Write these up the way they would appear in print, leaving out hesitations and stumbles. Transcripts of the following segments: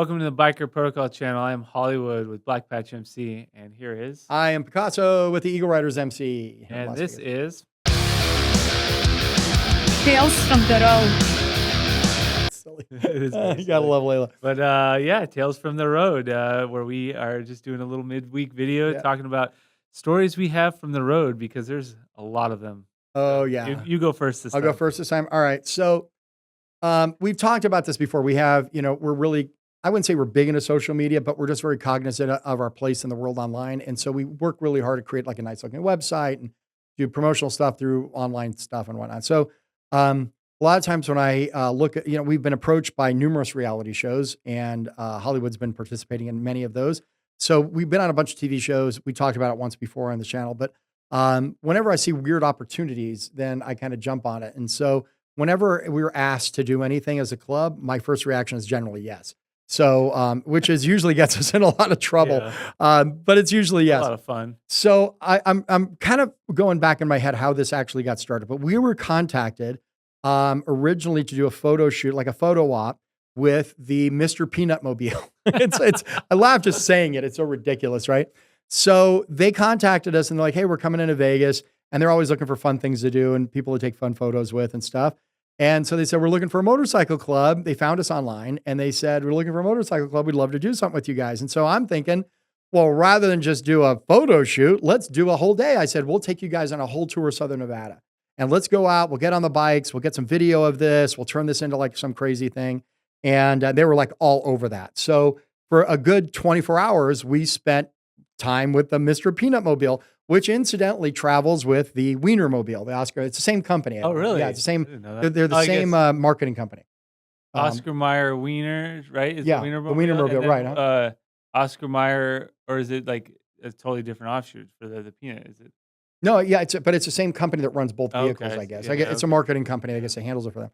Welcome to the Biker Protocol channel. I am Hollywood with Black Patch MC, and here is, I am Picasso with the Eagle Riders MC here in and Las this Vegas. is. Tales from the road. Silly. It is very You gotta silly. love Layla. But yeah, Tales from the Road, where we are just doing a little midweek video Yeah. talking about stories we have from the road because there's a lot of them. Oh So yeah. you go first this I'll time. go first this time. All right. So we've talked about this before. We have, we're really, I wouldn't say we're big into social media, but we're just very cognizant of our place in the world online. And so we work really hard to create like a nice looking website and do promotional stuff through online stuff and whatnot. So a lot of times when I look at, we've been approached by numerous reality shows, and Hollywood's been participating in many of those. So we've been on a bunch of TV shows. We talked about it once before on the channel, but whenever I see weird opportunities, then I kind of jump on it. And so whenever we were asked to do anything as a club, my first reaction is generally yes. So, which is usually gets us in a lot of trouble, but it's usually yes. A lot of fun. So I'm kind of going back in my head how this actually got started, but we were contacted originally to do a photo shoot, like a photo op with the Mr. NUTmobile. I laugh just saying it. It's so ridiculous, right? So they contacted us and they're like, hey, we're coming into Vegas. And they're always looking for fun things to do and people to take fun photos with and stuff. And so they said, we're looking for a motorcycle club. They found us online and they said, we're looking for a motorcycle club. We'd love to do something with you guys. And so I'm thinking, well, rather than just do a photo shoot, let's do a whole day. I said, we'll take you guys on a whole tour of Southern Nevada and let's go out. We'll get on the bikes. We'll get some video of this. We'll turn this into like some crazy thing. And they were like all over that. So for a good 24 hours, we spent time with the Mr. NUTmobile, which incidentally travels with the Wienermobile, the Oscar. It's the same company. Oh, really? Yeah, it's the same. They're They're the same marketing company. Oscar Mayer Wiener, right? Is yeah, the the Wienermobile, right? Huh? Oscar Mayer, or is it like a totally different offshoot for the peanut? Is it? No, yeah, but it's the same company that runs both vehicles, Okay. I guess. Yeah, It's a marketing company. I guess that handles it for them.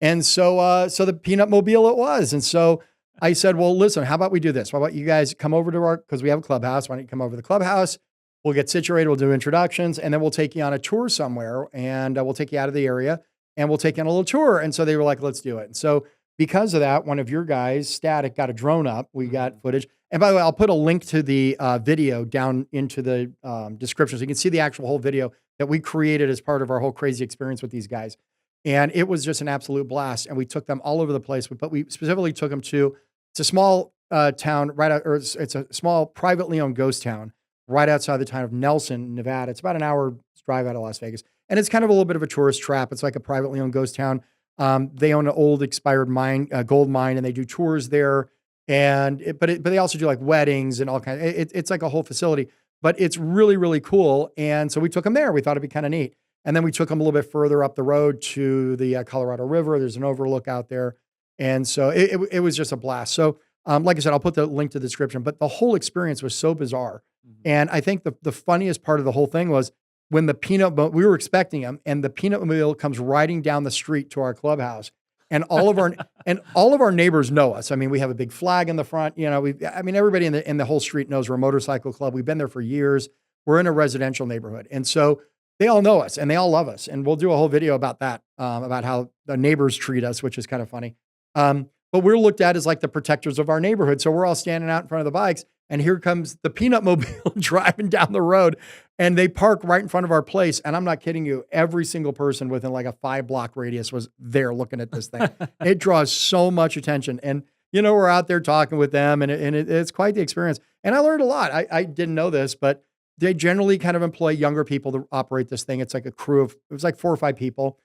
And so, so the NUTmobile it was. And so I said, well, listen, how about we do this? How about you guys come over to because we have a clubhouse. Why don't you come over to the clubhouse? We'll get situated. We'll do introductions and then we'll take you on a tour somewhere and we'll take you out of the area and we'll take you on a little tour. And so they were like, let's do it. And so because of that, one of your guys, Static, got a drone up. We got footage. And by the way, I'll put a link to the video down into the description so you can see the actual whole video that we created as part of our whole crazy experience with these guys. And it was just an absolute blast. And we took them all over the place, but we specifically took them to, it's a small town right out, or it's a small privately owned ghost town right outside the town of Nelson, Nevada. It's about an hour drive out of Las Vegas. And it's kind of a little bit of a tourist trap. It's like a privately owned ghost town. They own an old expired mine, gold mine, and they do tours there. And, but they also do like weddings and all kinds. It's like a whole facility, but it's really, really cool. And so we took them there. We thought it'd be kind of neat. And then we took them a little bit further up the road to the Colorado River. There's an overlook out there. And so it was just a blast. So like I said, I'll put the link to the description, but the whole experience was so bizarre. And I think the funniest part of the whole thing was when we were expecting him and the NUTmobile comes riding down the street to our clubhouse and all of our neighbors know us. I mean, we have a big flag in the front, everybody in the whole street knows we're a motorcycle club. We've been there for years. We're in a residential neighborhood. And so they all know us and they all love us. And we'll do a whole video about that, about how the neighbors treat us, which is kind of funny. But we're looked at as like the protectors of our neighborhood. So we're all standing out in front of the bikes and here comes the NUTmobile driving down the road and they park right in front of our place. And I'm not kidding you. Every single person within like a 5-block radius was there looking at this thing. It draws so much attention. And, we're out there talking with them and it's quite the experience. And I learned a lot. I didn't know this, but they generally kind of employ younger people to operate this thing. It's like a crew of, it was like 4 or 5 people.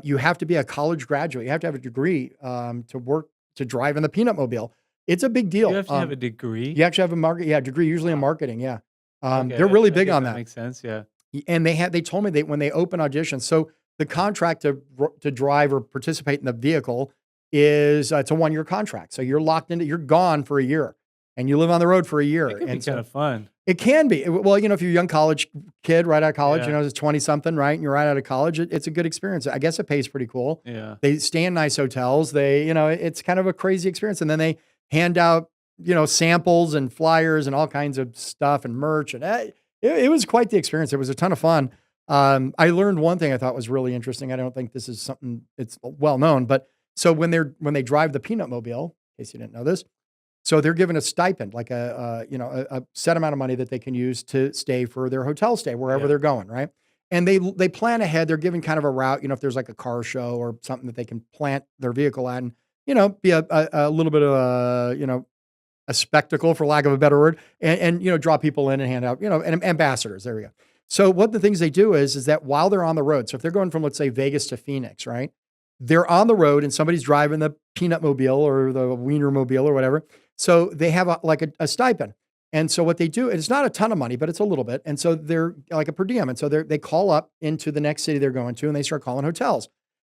You have to be a college graduate. You have to have a degree to drive in the NUTmobile. It's a big deal. You have to have a degree? You actually have a degree, usually in marketing. Yeah. Okay, they're really big on that. Makes sense. Yeah. And they told me when they open auditions, so the contract to drive or participate in the vehicle is, it's a 1-year contract. So you're locked into, you're gone for a year and you live on the road for a year. It can be kind of fun. It can be. Well, if you're a young college kid right out of college, it's 20 something, right? And you're right out of college. It's a good experience. I guess it pays pretty cool. Yeah. They stay in nice hotels. It's kind of a crazy experience. And then they hand out, samples and flyers and all kinds of stuff and merch. And it was quite the experience. It was a ton of fun. I learned one thing I thought was really interesting. I don't think this is something it's well known, but so when they drive the NUTmobile, in case you didn't know this, So they're given a stipend, like a set amount of money that they can use to stay for their hotel stay wherever Yeah. they're going, right? And they plan ahead. They're given kind of a route, if there's like a car show or something that they can plant their vehicle at, and be a little bit of a spectacle, for lack of a better word, and draw people in and hand out, and ambassadors. There we go. So one of the things they do is that while they're on the road, so if they're going from, let's say, Vegas to Phoenix, right? They're on the road and somebody's driving the peanut mobile or the wiener mobile or whatever. So they have a stipend. And so what they do, it's not a ton of money, but it's a little bit. And so they're like a per diem. And so they call up into the next city they're going to and they start calling hotels.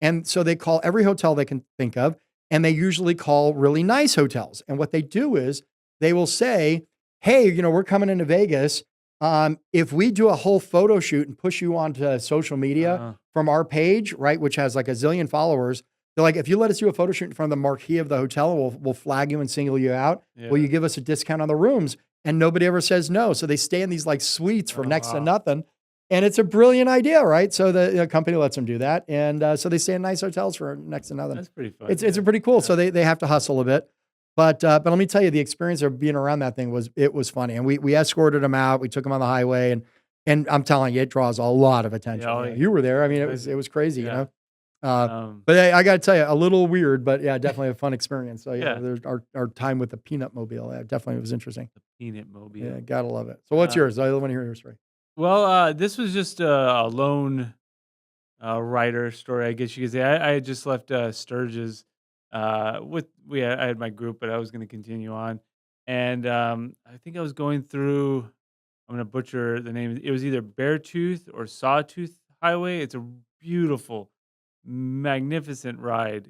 And so they call every hotel they can think of, and they usually call really nice hotels. And what they do is they will say, hey, we're coming into Vegas. If we do a whole photo shoot and push you onto social media from our page, right, which has like a zillion followers, they're like, if you let us do a photo shoot in front of the marquee of the hotel, we'll flag you and single you out. Yeah. Will you give us a discount on the rooms? And nobody ever says no. So they stay in these like suites for next to nothing. And it's a brilliant idea, right? So the company lets them do that. And so they stay in nice hotels for next to nothing. That's pretty fun. It's pretty cool. So they have to hustle a bit. But let me tell you, the experience of being around that thing was funny. And we escorted them out. We took them on the highway, and I'm telling you, it draws a lot of attention. Yeah, You were there. I mean, it was crazy, Yeah. But I got to tell you, a little weird, but yeah, definitely a fun experience. So yeah, Yeah. there's our time with the peanut mobile. Yeah, definitely was interesting. The peanut mobile. Yeah, gotta love it. So what's yours? I want to hear your story. Well, this was just a lone writer story, I guess you could say. I had just left Sturgis. I had my group, but I was going to continue on, and I think I was going through. I'm going to butcher the name. It was either Beartooth or Sawtooth Highway. It's a beautiful, magnificent ride.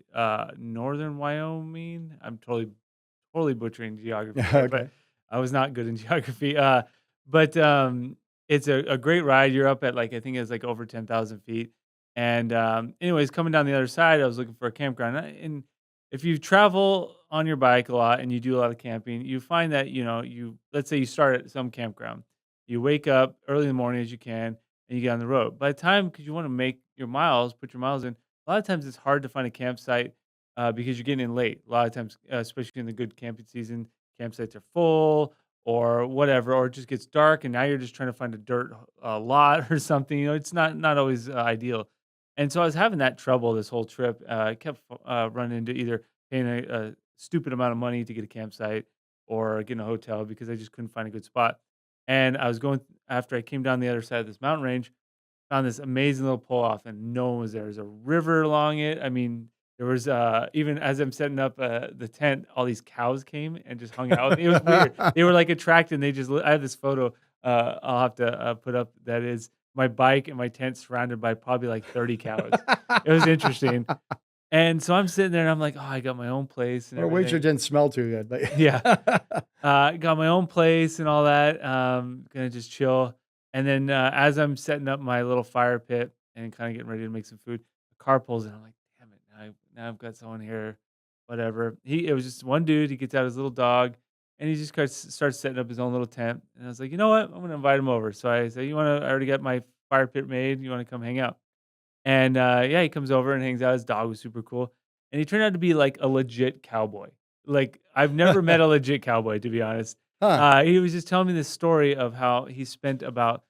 Northern Wyoming. I'm totally butchering geography, there, but Okay. I was not good in geography. But it's a great ride. You're up at I think it's like over 10,000 feet. And anyways, coming down the other side, I was looking for a campground. And if you travel on your bike a lot and you do a lot of camping, you find that let's say you start at some campground, you wake up early in the morning as you can, and you get on the road. By the time, because you want to make your miles, put your miles in, a lot of times it's hard to find a campsite because you're getting in late. A lot of times, especially in the good camping season, campsites are full or whatever, or it just gets dark, and now you're just trying to find a dirt lot or something. It's not always ideal. And so I was having that trouble this whole trip. I kept running into either paying a stupid amount of money to get a campsite or getting a hotel because I just couldn't find a good spot. And I was going after I came down the other side of this mountain range, found this amazing little pull off, and no one was there. There's a river along it. I mean, there was even as I'm setting up the tent, all these cows came and just hung out with me. It was weird. They were attracted. And I have this photo. I'll have to put up. That is my bike and my tent surrounded by probably 30 cows. It was interesting. And so I'm sitting there and I'm like, oh, I got my own place and Well, wait, everything. it didn't smell too good, but Yeah. Got my own place and all that. Gonna just chill. And then as I'm setting up my little fire pit and kind of getting ready to make some food, a car pulls in. I'm like, damn it, now I've got someone here. Whatever. It was just one dude. He gets out his little dog and he just starts setting up his own little tent. And I was like, you know what? I'm gonna invite him over. So I say, I already got my fire pit made. You want to come hang out? And yeah, he comes over and hangs out. His dog was super cool. And he turned out to be a legit cowboy. I've never met a legit cowboy, to be honest. huh. He was just telling me this story of how he spent about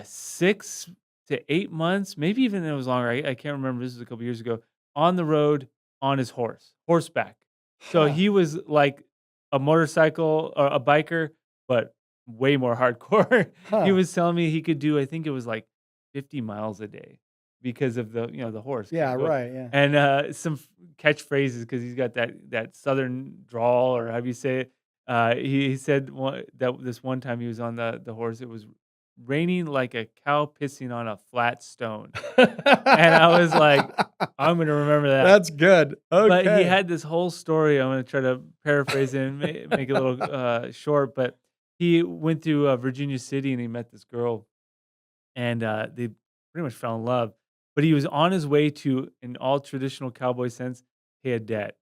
6 to 8 months, maybe even it was longer. I can't remember. This was a couple years ago. On the road on his horseback. So Huh. he was like a motorcycle or a biker, but way more hardcore. He Huh. was telling me he could do, I think it was 50 miles a day because of the horse. Yeah, right. Yeah. And some catchphrases because he's got that southern drawl or how do you say it? He said that this one time he was on the horse, it was raining like a cow pissing on a flat stone, and I was like, I'm gonna remember that. That's good. But he Okay. had this whole story. I'm gonna try to paraphrase it and make it a little short. But he went to Virginia City and he met this girl, and they pretty much fell in love. But he was on his way to, in all traditional cowboy sense, pay a debt.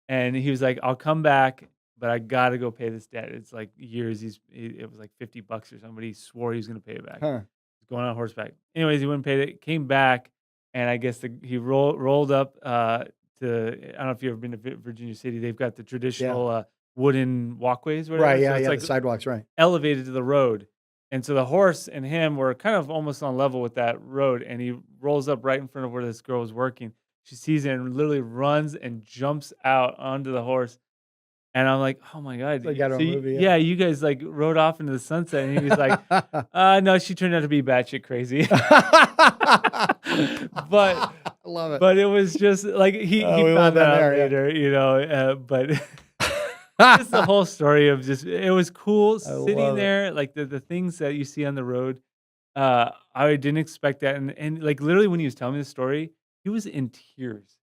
And he was like, "I'll come back, but I gotta go pay this debt." It's years. It was $50 or something. But he swore he was gonna pay it back. Huh. He's going on horseback. Anyways, he went and paid it. Came back, and I guess he rolled up to. I don't know if you've ever been to Virginia City. They've got the Yeah. traditional wooden walkways, whatever. Right. So Yeah. it's Yeah. like The sidewalks. Right. elevated to the road. And so the horse and him were kind of almost on level with that road. And he rolls up right in front of where this girl was working. She sees it and literally runs and jumps out onto the horse. And I'm like, oh my God. Like out of a movie. Yeah, you guys like rode off into the sunset. And he was like, no, she turned out to be batshit crazy. But I love it. But it was just like he we found love that that out there, yeah. later, but just the whole story of just it was cool sitting love it. there, like the things that you see on the road. I didn't expect that, and like literally when he was telling me the story, he was in tears.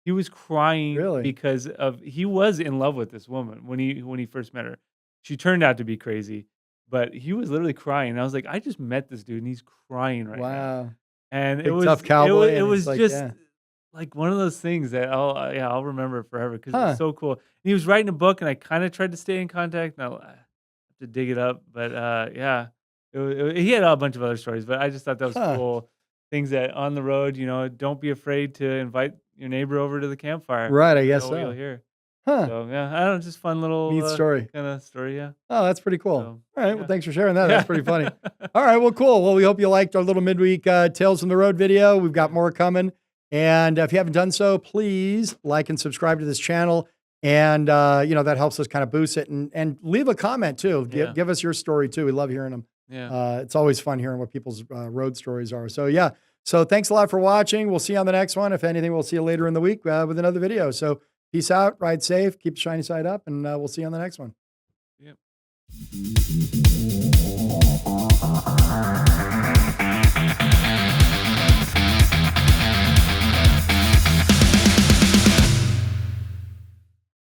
He was crying Really? because he was in love with this woman when he first met her. She turned out to be crazy, but he was literally crying. And I was like, I just met this dude, and he's crying right now. Wow. And it Big was tough cowboy, It and was it's like, just yeah. like one of those things that I'll remember it forever because it Huh. was so cool. And he was writing a book, and I kind of tried to stay in contact. Now I have to dig it up, but yeah, he had a bunch of other stories, but I just thought that was Huh. cool. Things that on the road, don't be afraid to invite your neighbor over to the campfire. Right. I You guess know what you'll so. hear. Huh. So yeah, I don't know, just fun little Neat story. kind of story. Yeah. Oh, that's pretty cool. So, All right. yeah. Well, thanks for sharing that. That's pretty funny. All right. Well, cool. Well, we hope you liked our little midweek Tales from the Road video. We've got more coming. And if you haven't done so, please like and subscribe to this channel. And, that helps us kind of boost it and leave a comment too. Yeah. Give us your story too. We love hearing them. Yeah. It's always fun hearing what people's road stories are. So, yeah. So thanks a lot for watching. We'll see you on the next one. If anything, we'll see you later in the week with another video. So peace out, ride safe, keep the shiny side up, and we'll see you on the next one. Yep.